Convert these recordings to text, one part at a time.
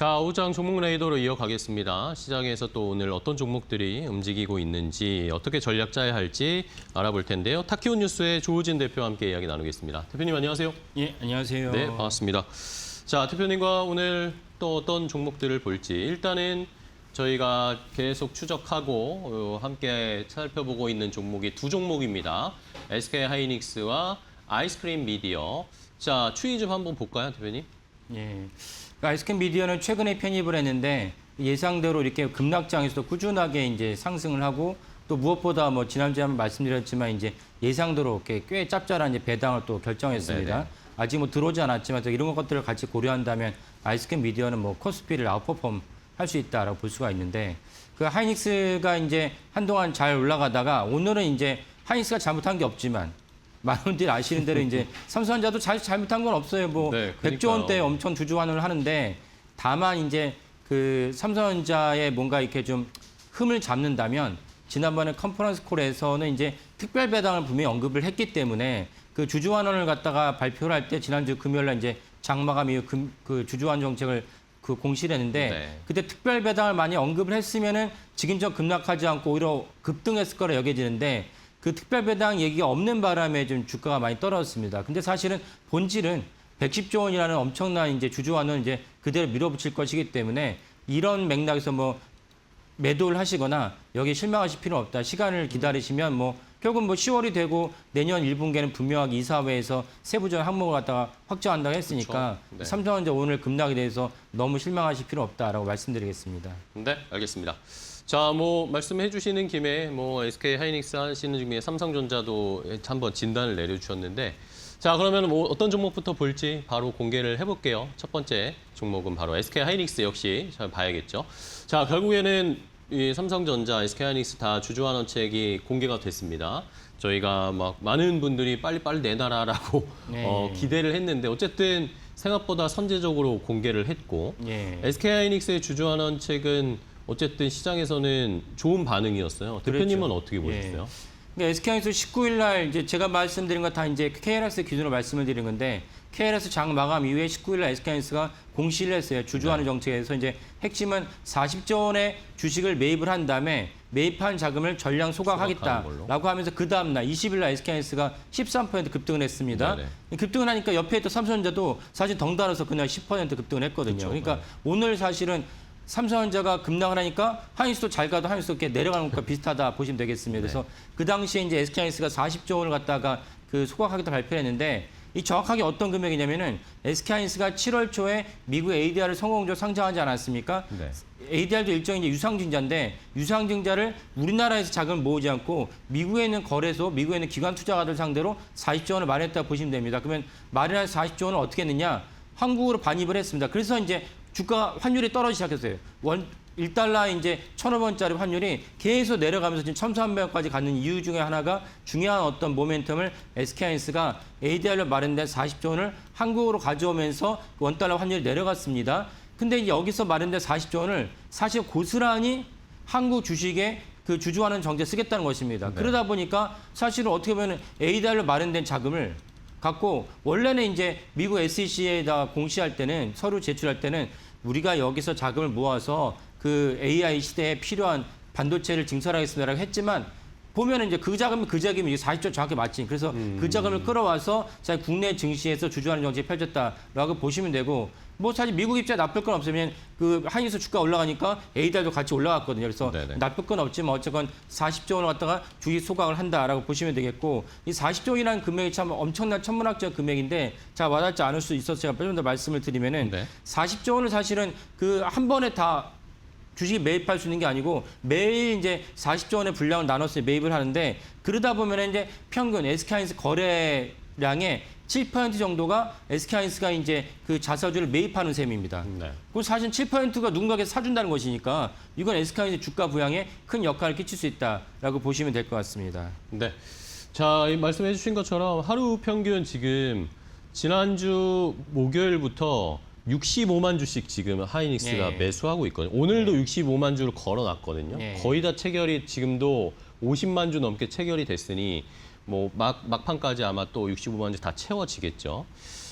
자, 오후장 종목 레이더로 이어가겠습니다. 시장에서 또 오늘 어떤 종목들이 움직이고 있는지, 어떻게 전략 짜야 할지 알아볼 텐데요. 타키온 뉴스의 조우진 대표와 함께 이야기 나누겠습니다. 대표님 안녕하세요. 예, 안녕하세요. 네, 반갑습니다. 자, 대표님과 오늘 또 어떤 종목들을 볼지 일단은 저희가 계속 추적하고 함께 살펴보고 있는 종목이 두 종목입니다. SK하이닉스와 아이스크림 미디어. 자, 추이 좀 한번 볼까요, 대표님? 예. 아이스크림 미디어는 최근에 편입을 했는데 예상대로 이렇게 급락장에서도 꾸준하게 이제 상승을 하고 또 무엇보다 뭐 지난주에 한번 말씀드렸지만 이제 예상대로 이렇게 꽤 짭짤한 이제 배당을 또 결정했습니다. 네네. 아직 뭐 들어오지 않았지만 또 이런 것들을 같이 고려한다면 아이스크림 미디어는 뭐 코스피를 아웃퍼폼 할 수 있다라고 볼 수가 있는데 그 하이닉스가 이제 한동안 잘 올라가다가 오늘은 이제 하이닉스가 잘못한 게 없지만 많은 분들이 아시는 대로 이제 삼성전자도 잘못한 건 없어요. 뭐 네, 100조 원대 엄청 주주환원을 하는데 다만 이제 그 삼성전자에 뭔가 이렇게 좀 흠을 잡는다면 지난번에 컨퍼런스 콜에서는 이제 특별 배당을 분명히 언급을 했기 때문에 그 주주환원을 갖다가 발표를 할 때 지난주 금요일 날 이제 장마감 이후 그 주주환원 정책을 그 공시를 했는데 네. 그때 특별 배당을 많이 언급을 했으면은 지금처럼 급락하지 않고 오히려 급등했을 거라 여겨지는데 그 특별 배당 얘기가 없는 바람에 좀 주가가 많이 떨어졌습니다. 근데 사실은 본질은 110조 원이라는 엄청난 이제 주주환원 이제 그대로 밀어붙일 것이기 때문에 이런 맥락에서 뭐 매도를 하시거나 여기 실망하실 필요는 없다. 시간을 기다리시면 뭐 결국 뭐 10월이 되고 내년 1분기에는 분명하게 이사회에서 세부적인 항목을 갖다가 확정한다고 했으니까 그렇죠. 네. 삼성전자 오늘 급락에 대해서 너무 실망하실 필요 없다라고 말씀드리겠습니다. 네, 알겠습니다. 자, 뭐 말씀해 주시는 김에 뭐 SK 하이닉스 하시는 중에 삼성전자도 한번 진단을 내려주셨는데, 자, 그러면 뭐 어떤 종목부터 볼지 바로 공개를 해볼게요. 첫 번째 종목은 바로 SK 하이닉스 역시 잘 봐야겠죠. 자, 결국에는 이 삼성전자, SK 하이닉스 다 주주환원책이 공개가 됐습니다. 저희가 막 많은 분들이 빨리빨리 내놔라라고 네. 기대를 했는데 어쨌든 생각보다 선제적으로 공개를 했고, 예. SK 하이닉스의 주주환원책은 어쨌든 시장에서는 좋은 반응이었어요. 대표님은 그렇죠. 어떻게 보셨어요? 그러니까 SK하이닉스 19일 날 이제 제가 말씀드린 거 다 이제 KLS 기준으로 말씀을 드린 건데 KLS 장 마감 이후에 19일 날 SK하이닉스가 공시를 했어요. 주주환원 정책에서 이제 핵심은 40조 원의 주식을 매입을 한 다음에 매입한 자금을 전량 소각하겠다라고 하면서 그 다음 날 20일 날 SK하이닉스가 13% 급등을 했습니다. 네네. 급등을 하니까 옆에 또 삼성전자도 사실 덩달아서 그날 10% 급등을 했거든요. 그렇죠. 그러니까 네. 오늘 사실은 삼성전자가 급락을 하니까 하이닉스도 잘 가도 하이닉스도 이렇게 내려가는 것과 비슷하다 보시면 되겠습니다. 그래서 그 당시에 이제 SK하이닉스가 40조 원을 갖다가 그 소각하겠다 발표했는데 이 정확하게 어떤 금액이냐면은 SK하이닉스가 7월 초에 미국 ADR을 성공적으로 상장하지 않았습니까? 네. ADR도 일종의 이제 유상증자인데 유상증자를 우리나라에서 자금을 모으지 않고 미국에 있는 거래소, 미국에 있는 기관 투자가들 상대로 40조 원을 마련했다고 보시면 됩니다. 그러면 마련한 40조 원을 어떻게 했느냐? 한국으로 반입을 했습니다. 그래서 이제 주가 환율이 떨어지기 시작했어요. 1달러 이제 1,500원짜리 환율이 계속 내려가면서 지금 1,300원까지 가는 이유 중에 하나가 중요한 어떤 모멘텀을 SK하이닉스가 ADR로 마련된 40조 원을 한국으로 가져오면서 원달러 환율이 내려갔습니다. 근데 이제 여기서 마련된 40조 원을 사실 고스란히 한국 주식에 그 주주환원 정책 쓰겠다는 것입니다. 네. 그러다 보니까 사실은 어떻게 보면 ADR로 마련된 자금을 갖고 원래는 이제 미국 SEC에다 공시할 때는 서류 제출할 때는 우리가 여기서 자금을 모아서 그 AI 시대에 필요한 반도체를 증설하겠습니다라고 했지만 보면은 이제 그 자금이 40조 정확히 맞지. 그래서 그 자금을 끌어와서 자 국내 증시에서 주주환원 정책이 펼쳤다라고 보시면 되고 뭐 사실 미국 입장에 나쁠 건 없으면 그 하이닉스 주가 올라가니까 ADR도 같이 올라갔거든요. 그래서 네네. 나쁠 건 없지만 어쨌건 40조 원을 갖다가 주식 소각을 한다라고 보시면 되겠고 이 40조 원이라는 금액이 참 엄청난 천문학적 금액인데 자 와닿지 않을 수 있어서 제가 좀 더 말씀을 드리면은 네. 40조 원을 사실은 그 한 번에 다 주식이 매입할 수 있는 게 아니고 매일 이제 40조 원의 분량을 나눠서 매입을 하는데 그러다 보면 이제 평균 SK하이닉스 거래량의 7% 정도가 SK하이닉스가 이제 그 자사주를 매입하는 셈입니다. 네. 그 사실 7%가 누군가에게 사준다는 것이니까 이건 SK하이닉스 주가 부양에 큰 역할을 끼칠 수 있다라고 보시면 될 것 같습니다. 네. 자, 이 말씀해 주신 것처럼 하루 평균 지금 지난주 목요일부터 65만 주씩 지금 하이닉스가 예. 매수하고 있거든요. 오늘도 65만 주를 걸어놨거든요. 예. 거의 다 체결이 지금도 50만 주 넘게 체결이 됐으니 뭐 막판까지 아마 또 65만 주 다 채워지겠죠.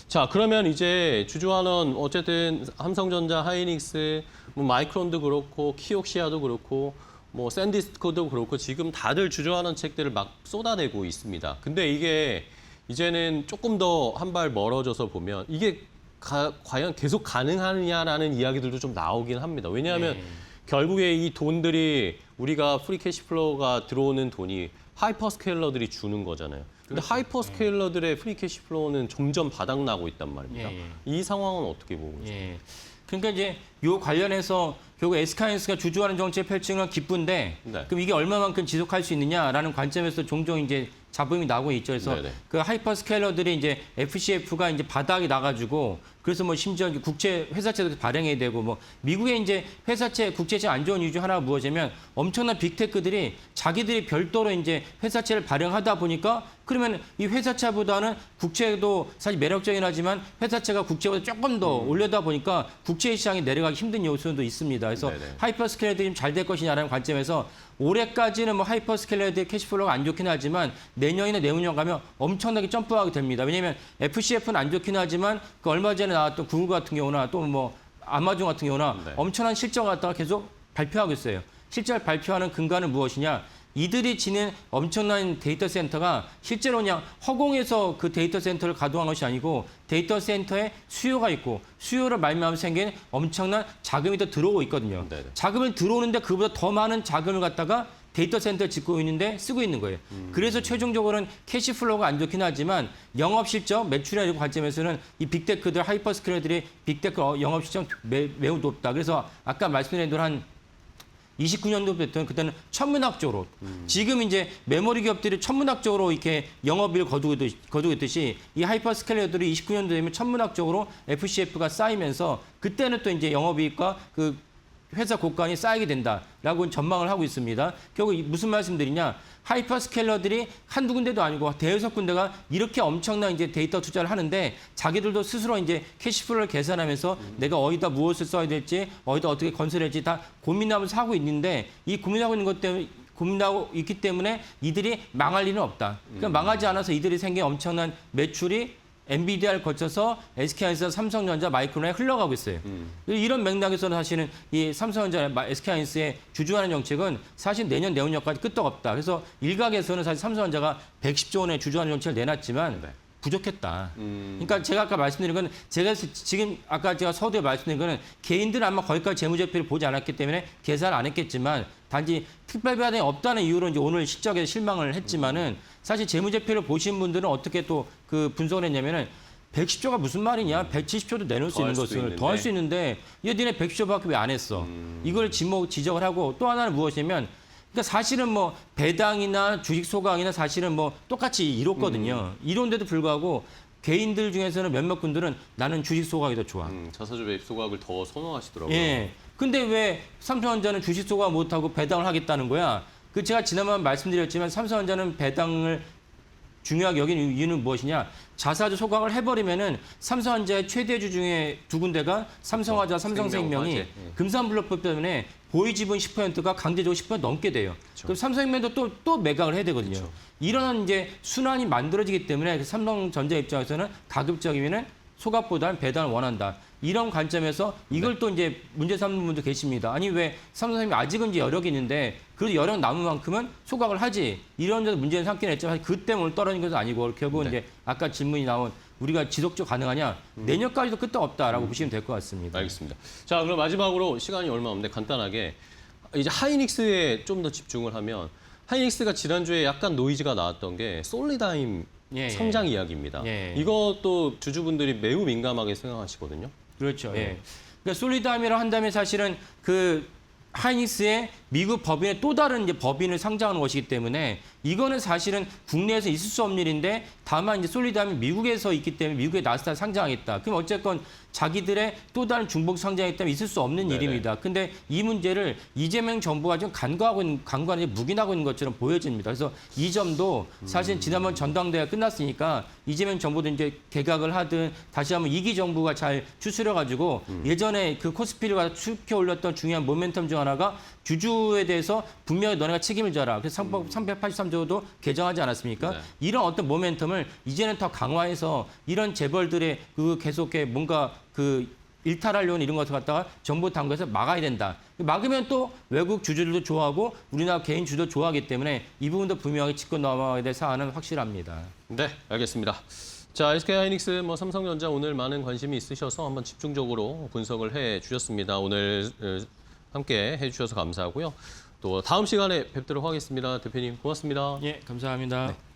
자, 그러면 이제 주주환원 어쨌든 삼성전자, 하이닉스, 뭐 마이크론도 그렇고 키옥시아도 그렇고 뭐 샌디스코도 그렇고 지금 다들 주주환원 책들을 막 쏟아내고 있습니다. 근데 이게 이제는 조금 더 한 발 멀어져서 보면 이게 과연 계속 가능하느냐라는 이야기들도 좀 나오긴 합니다. 왜냐하면 결국에 이 돈들이 우리가 프리 캐시플로우가 들어오는 돈이 하이퍼스케일러들이 주는 거잖아요. 근데 그렇죠. 하이퍼스케일러들의 프리 캐시플로우는 점점 바닥나고 있단 말입니다. 예, 예. 이 상황은 어떻게 보고 있어요? 예. 그러니까 이제 요 관련해서 결국 SK하이닉스가 주주하는 정책을 펼치는 건 기쁜데 네. 그럼 이게 얼마만큼 지속할 수 있느냐라는 관점에서 종종 이제 잡음이 나고 있죠. 그래서 네네. 그 하이퍼스케일러들이 이제 FCF가 이제 바닥이 나가지고 그래서 뭐 심지어 국제 회사채도 발행해야 되고 뭐 미국의 이제 회사채 국제채 안 좋은 이유 중 하나가 무엇이냐면 엄청난 빅테크들이 자기들이 별도로 이제 회사채를 발행하다 보니까 그러면 이 회사채보다는 국채도 사실 매력적이긴 하지만 회사채가 국채보다 조금 더 올려다 보니까 국채 시장이 내려가기 힘든 요소도 있습니다. 그래서 네네. 하이퍼스케일러들이 잘 될 것이냐라는 관점에서 올해까지는 뭐 하이퍼스케일러들의 캐시플로우가 안 좋긴 하지만 내년이나 내후년 가면 엄청나게 점프하게 됩니다. 왜냐하면 FCF는 안 좋긴 하지만 그 얼마 전에 나왔던 구글 같은 경우나 또 뭐 아마존 같은 경우나 네. 엄청난 실적을 갖다가 계속 발표하고 있어요. 실적을 발표하는 근거는 무엇이냐? 이들이 지닌 엄청난 데이터 센터가 실제로 그냥 허공에서 그 데이터 센터를 가동한 것이 아니고 데이터 센터에 수요가 있고 수요를 말미암아 생긴 엄청난 자금이 더 들어오고 있거든요. 네네. 자금을 들어오는데 그보다 더 많은 자금을 갖다가 데이터 센터에 짓고 있는데 쓰고 있는 거예요. 그래서 최종적으로는 캐시플로우가 안 좋긴 하지만 영업실적, 매출의 관점에서는 이 빅테크들, 하이퍼스케일러들이 빅테크 영업실적 매우 높다. 그래서 아까 말씀드린 대로 한 29년도부터 그때는 천문학적으로 지금 이제 메모리 기업들이 천문학적으로 이렇게 영업을 거두고 있듯이 이 하이퍼스케일러들이 29년도 되면 천문학적으로 FCF가 쌓이면서 그때는 또 이제 영업이익과 그 회사 고간이 쌓이게 된다라고 전망을 하고 있습니다. 결국 무슨 말씀드리냐? 하이퍼스케일러들이 한두 군데도 아니고 대여섯 군데가 이렇게 엄청난 이제 데이터 투자를 하는데 자기들도 스스로 이제 캐시플로우를 계산하면서 내가 어디다 무엇을 써야 될지 어디다 어떻게 건설해야 될지 다 고민하면서 하고 있는데 이 고민하고 있는 것 때문에 고민하고 있기 때문에 이들이 망할 일은 없다. 그러니까 망하지 않아서 이들이 생긴 엄청난 매출이 엔비디아를 거쳐서 SK하이닉스, 삼성전자, 마이크론에 흘러가고 있어요. 이런 맥락에서는 사실은 이 삼성전자, SK하이닉스의 주주하는 정책은 사실 내년, 내후년까지 끄떡없다. 그래서 일각에서는 사실 삼성전자가 110조 원의 주주하는 정책을 내놨지만 네. 부족했다. 그러니까 제가 아까 말씀드린 건 제가 지금 아까 제가 서두에 말씀드린 거는 개인들은 아마 거기까지 재무제표를 보지 않았기 때문에 계산을 안 했겠지만 단지 특별배당이 없다는 이유로 이제 오늘 실적에 실망을 했지만은 사실 재무제표를 보신 분들은 어떻게 또 그 분석을 했냐면은 110조가 무슨 말이냐? 170조도 내놓을 수 있는 것을 더 할 수 있는데 얘 니네 110조밖에 왜 안 했어? 이걸 지적을 하고 또 하나는 무엇이냐면 그러니까 사실은 뭐 배당이나 주식 소각이나 사실은 뭐 똑같이 이뤘거든요. 이론데도 불구하고 개인들 중에서는 몇몇 분들은 나는 주식 소각이 더 좋아. 자사주 매입 소각을 더 선호하시더라고요. 예. 근데 왜 삼성전자는 주식 소각 못하고 배당을 하겠다는 거야? 그 제가 지난번 말씀드렸지만 삼성전자는 배당을 중요하게 여기는 이유는 무엇이냐? 자사주 소각을 해버리면은 삼성전자의 최대주 중에 두 군데가 삼성화재와 삼성생명이 생명화재. 금산블록법 때문에 보유 지분 10%가 강제적으로 10% 넘게 돼요. 그럼 삼성생명도 또 매각을 해야 되거든요. 그렇죠. 이런 이제 순환이 만들어지기 때문에 삼성전자 입장에서는 가급적이면은 소각보다는 배당을 원한다. 이런 관점에서 이걸 또 이제 문제 삼는 분도 계십니다. 아니 왜 삼성생명이 아직은 이제 여력이 있는데 그래도 여력 남은 만큼은 소각을 하지. 이런 데도 문제는 삼긴 했지만 그 때문에 떨어진 것은 아니고 결국은 이제 아까 질문이 나온 우리가 지속적 가능하냐 내년까지도 끝도 없다라고 보시면 될 것 같습니다. 알겠습니다. 자, 그럼 마지막으로 시간이 얼마 없는데 간단하게 이제 하이닉스에 좀 더 집중을 하면 하이닉스가 지난주에 약간 노이즈가 나왔던 게 솔리다임 예, 성장 이야기입니다. 예. 이것도 주주분들이 매우 민감하게 생각하시거든요. 그렇죠. 예. 그러니까 솔리다임이라 한다면 사실은 그 하이닉스의 미국 법인의 또 다른 이제 법인을 상장하는 것이기 때문에 이거는 사실은 국내에서 있을 수 없는 일인데 다만 이제 솔리다임이 미국에서 있기 때문에 미국의 나스닥 상장하겠다. 그럼 어쨌건 자기들의 또 다른 중복 상장이기 때문에 있을 수 없는 네네. 일입니다. 근데 이 문제를 이재명 정부가 좀 간과하고 묵인하고 있는 것처럼 보여집니다. 그래서 이 점도 사실 지난번 전당대회가 끝났으니까 이재명 정부도 이제 개각을 하든 다시 한번 이기 정부가 잘 추스려가지고 예전에 그 코스피를 추켜 올렸던 중요한 모멘텀 중 하나가 주주 주주에 대해서 분명히 너네가 책임을 져라. 그래서 상법 383조도 개정하지 않았습니까? 네. 이런 어떤 모멘텀을 이제는 더 강화해서 이런 재벌들의 그 계속 뭔가 그 일탈하려는 이런 것을 갖다가 정부 당국에서 막아야 된다. 막으면 또 외국 주주들도 좋아하고 우리나라 개인 주도 좋아하기 때문에 이 부분도 분명히 짚고 넘어가야 될 사안은 확실합니다. 네, 알겠습니다. 자, SK하이닉스, 삼성전자 오늘 많은 관심이 있으셔서 한번 집중적으로 분석을 해 주셨습니다. 오늘 함께 해 주셔서 감사하고요. 또 다음 시간에 뵙도록 하겠습니다. 대표님 고맙습니다. 예, 감사합니다. 네.